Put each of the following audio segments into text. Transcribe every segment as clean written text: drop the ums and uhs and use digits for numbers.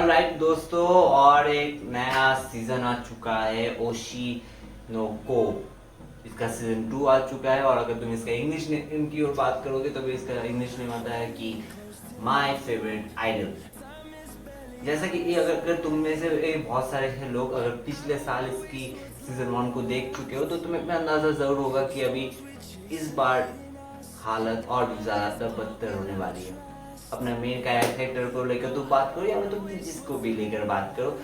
Alright दोस्तों, और एक नया सीजन आ चुका है ओशी नो को। इसका सीजन 2 आ चुका है और अगर तुम इसका इंग्लिश नेम की ओर बात करोगे तो भी इसका इंग्लिश नेम आता है कि माय फेवरेट आइडल। जैसा कि ये अगर तुम में से बहुत सारे लोग अगर पिछले साल इसकी सीजन 1 को देख चुके हो तो तुम्हें इतना अंदाजा जरूर होगा कि अभी इस बार हालत और ज़्यादा बदतर होने वाली है। अपना मेन कैरेक्टर को लेकर तो बात करो या मैं तुम जिसको भी लेकर बात करो,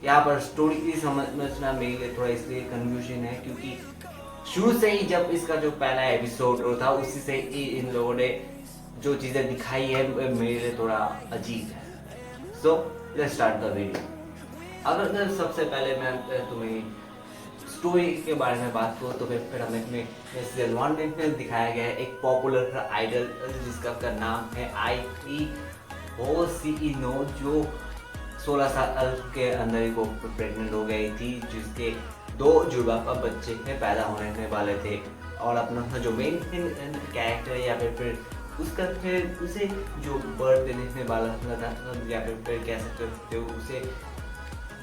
यहाँ पर स्टोरी की समझना मेरे लिए थोड़ा इसलिए कंफ्यूजन है क्योंकि शुरू से ही जब इसका जो पहला एपिसोड था उसी से ही इन लोगों ने जो चीज़ें दिखाई है मेरे लिए थोड़ा अजीब है। So let's start the video. अगर सबसे पहले मैं तुम्हें स्टोरी के बारे में बात करूँ तो फिर हमें सीजन 1 में दिखाया गया है एक पॉपुलर आइडल जिसका नाम है आई होशी नो, जो 16 साल के अंदर ही वो प्रेग्नेंट हो गई थी, जिसके 2 जुड़वा बच्चे पैदा होने वाले थे। और अपना जो मेन कैरेक्टर है या फिर उसका फिर उसे जो बर्थ देने वाला था या फिर कह सकते हो उसे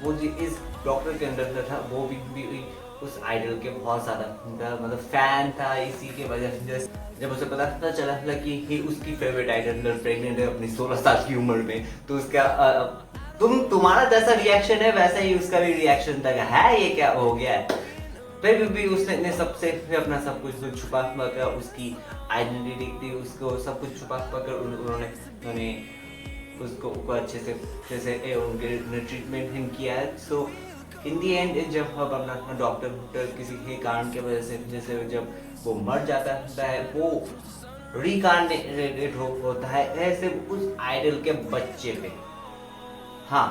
वो जो इस डॉक्टर के अंदर था वो भी उस आइडल के बहुत ज़्यादा मतलब फैन था। इसी के वजह से जब उसे पता चला कि उसकी फेवरेट आइडल प्रेग्नेंट है अपनी 16 साल की उम्र में, तो उसका तुम्हारा जैसा रिएक्शन है वैसा ही उसका भी रिएक्शन था, है ये क्या हो गया है। फिर भी उसने सबसे अपना सब कुछ छुपा कर उसकी आइडेंटिटी उसको सब कुछ छुपा कर उन्होंने उसको अच्छे से उनके ट्रीटमेंट किया है। सो इन दी एंड जब अपना डॉक्टर किसी के कारण की वजह से जैसे जब वो मर जाता है वो रिकार्नेट होता है ऐसे उस आइडल के बच्चे पे। हाँ,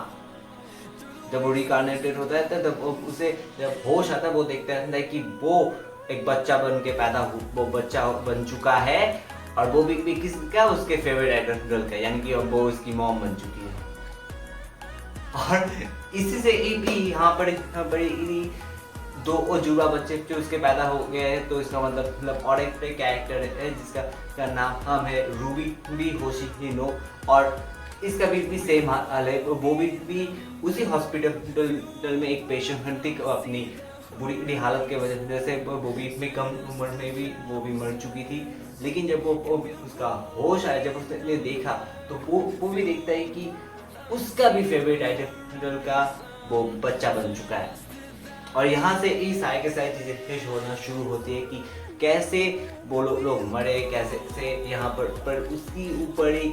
जब वो रिकार्नेटेड होता है तब उसे जब होश आता है वो देखता है कि वो एक बच्चा बन के वो बच्चा बन चुका है और वो भी किसका उसके फेवरेट आइडल का, यानी कि वो उसकी मॉम बन चुकी है। और इसी से भी यहाँ पर बड़ी 2 जुड़वा बच्चे जो उसके पैदा हो गए हैं, तो इसका मतलब और एक कैरेक्टर है जिसका नाम है रूबी होशी नो, और इसका भी सेम हाल है। वो भी उसी हॉस्पिटल में एक पेशेंट थी अपनी बुरी हालत के वजह से वो भी इतनी कम उम्र में भी वो भी मर चुकी थी। लेकिन जब वो उसका होश आया, जब उसने देखा तो वो भी देखता है कि उसका भी फेवरेट आइडल का वो बच्चा बन चुका है। और यहाँ से ये सारे के सारी चीज़ें होना शुरू होती है कि कैसे वो लोग मरे, कैसे से यहाँ पर उसकी ऊपर ही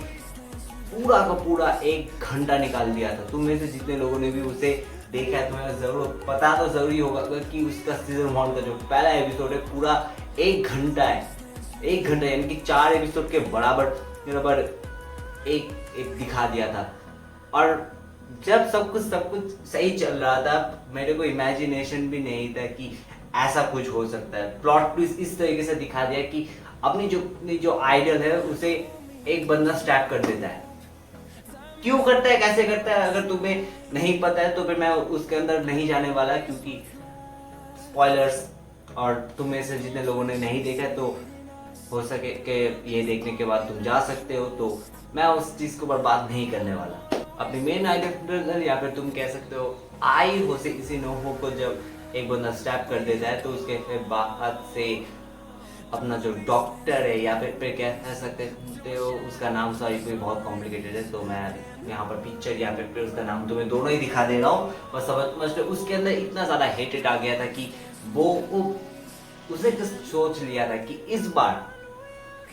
पूरा का पूरा 1 घंटा निकाल दिया था। तुम में से जितने लोगों ने भी उसे देखा है तुम्हें जरूर पता तो जरूरी होगा कि उसका सीजन 1 का जो पहला एपिसोड है पूरा 1 घंटा है। 1 घंटा यानी कि 4 एपिसोड के बराबर एक दिखा दिया था। और जब सब कुछ सही चल रहा था मेरे को इमेजिनेशन भी नहीं था कि ऐसा कुछ हो सकता है। प्लॉट ट्विस्ट इस तरीके से दिखा दिया कि अपनी जो आइडल है उसे एक बंदा स्टैप कर देता है। क्यों करता है, कैसे करता है, अगर तुम्हें नहीं पता है तो फिर मैं उसके अंदर नहीं जाने वाला क्योंकि स्पॉयलर्स, और तुम में से जितने लोगों ने नहीं देखा है तो हो सके कि ये देखने के बाद तुम जा सकते हो, तो मैं उस चीज़ को बर्बाद नहीं करने वाला। अपनी मेन आइडल या फिर तुम कह सकते हो आई होशी नो को जब एक बंदा स्टैप कर देता है तो उसके बाद से अपना जो डॉक्टर है या फिर कह सकते हो उसका नाम सॉरी कोई बहुत कॉम्प्लिकेटेड है, तो मैं यहाँ पर पिक्चर या फिर उसका नाम तुम्हें दोनों ही दिखा दे रहा हूँ। बस समझ उसके अंदर इतना ज़्यादा हेटेड आ गया था कि वो उसे सोच लिया था कि इस बार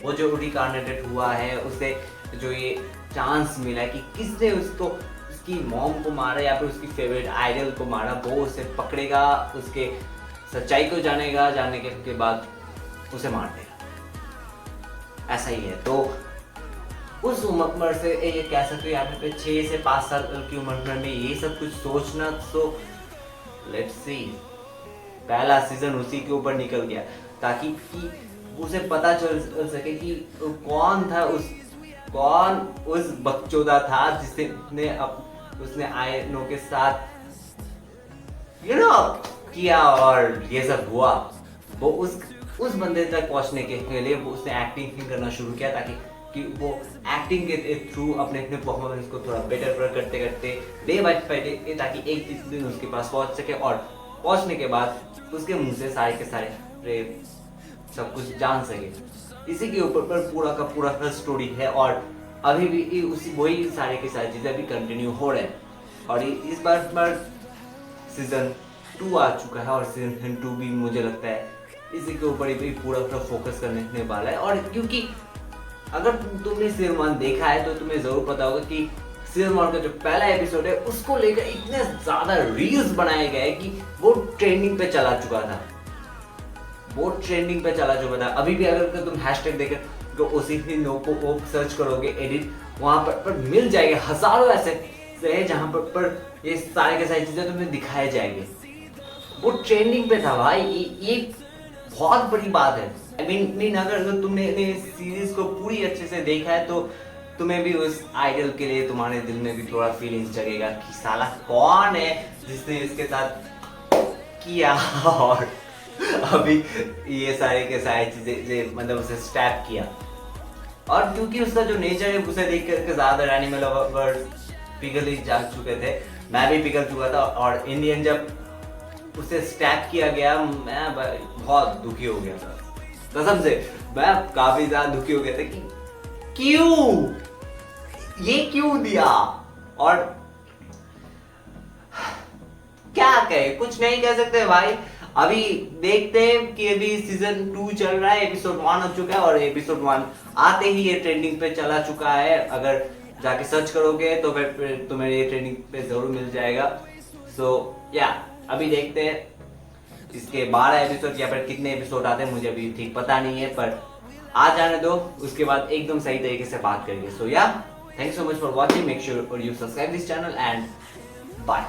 वो जो रिकार्नेटेड हुआ है उसे जो ये चांस मिला है कि किसने उसकी मॉम को मारा या फिर उसकी फेवरेट आइडल को मारा, वो उसे पकड़ेगा, उसके सच्चाई को जानेगा, जानने के बाद उसे मार देगा। ऐसा ही है। तो उस उम्र से ये कह सकते हो या फिर 6 से 5 साल की उम्र में ये सब कुछ सोचना, तो लेट्स सी पहला सीजन उसी के ऊपर निकल गया ताकि उसे पता चल सके कि कौन उस बकचोदा था जिसने उसने आयनो के साथ किया और ये सब हुआ। वो उस बंदे तक पहुंचने के लिए वो उसने एक्टिंग करना शुरू किया ताकि कि वो एक्टिंग के थ्रू अपने अपने परफॉर्मेंस को थोड़ा बेटर करते करते डे बाय डे, ताकि एक दिन उसके पास पहुंच सके और पहुंचने के बाद उसके मुंह से सारे के सारे सब कुछ जान सके। इसी के ऊपर पर पूरा का पूरा स्टोरी है और अभी भी उसी वही सारे के सारी चीज़ें भी कंटिन्यू हो रहे हैं। और इस बार सीजन 2 आ चुका है और सीजन 2 भी मुझे लगता है इसी के ऊपर ही पूरा फोकस करने वाला है। और क्योंकि अगर तुमने सीजन 1 देखा है तो तुम्हें जरूर पता होगा कि सीजन 1 का जो पहला एपिसोड है उसको लेकर इतने ज्यादा रील्स बनाए गए कि वो ट्रेंडिंग पे चला चुका था, वो ट्रेंडिंग पे चला चुका था। अभी भी अगर तुम हैशटैग देकर तो उसी ही नो को सर्च करोगे एडिट, वहां पर मिल जाएंगे हजारों ऐसे है जहां पर ये सारे के सारी चीजें तुम्हें दिखाए जाएंगे। वो ट्रेंडिंग पे था भाई, ये बहुत बड़ी बात है। आई मीन अगर तुमने सीरीज को पूरी अच्छे से देखा है तो तुम्हें भी उस आइडल के लिए तुम्हारे दिल में भी थोड़ा फीलिंग्स जगेगा कि साला कौन है जिसने इसके साथ किया और अभी ये सारे के सारी चीजें मतलब उसे स्टैप किया। और क्योंकि उसका जो नेचर है उसे देख करके ज्यादा एनिमल लवर्स पिघल ही जा चुके थे, मैं भी पिघल चुका था। और इंडियन जब उसे स्टैप किया गया मैं बहुत दुखी हो गया था, कसम से मैं काफी ज्यादा दुखी हो गया था कि क्यों ये क्यों दिया। और क्या कहे, कुछ नहीं कह सकते भाई। अभी देखते हैं कि अभी सीजन 2 चल रहा है, एपिसोड 1 हो चुका है और एपिसोड 1 आते ही ये ट्रेंडिंग पे चला चुका है। अगर जाके सर्च करोगे तो फिर तुम्हें ये ट्रेंडिंग पे जरूर मिल जाएगा। सो या अभी देखते हैं इसके 12 एपिसोड या फिर कितने एपिसोड आते हैं मुझे अभी ठीक पता नहीं है, पर आ जाने दो, उसके बाद एकदम सही तरीके से बात करेंगे। So yeah thanks so much for watching, make sure you subscribe this channel and bye.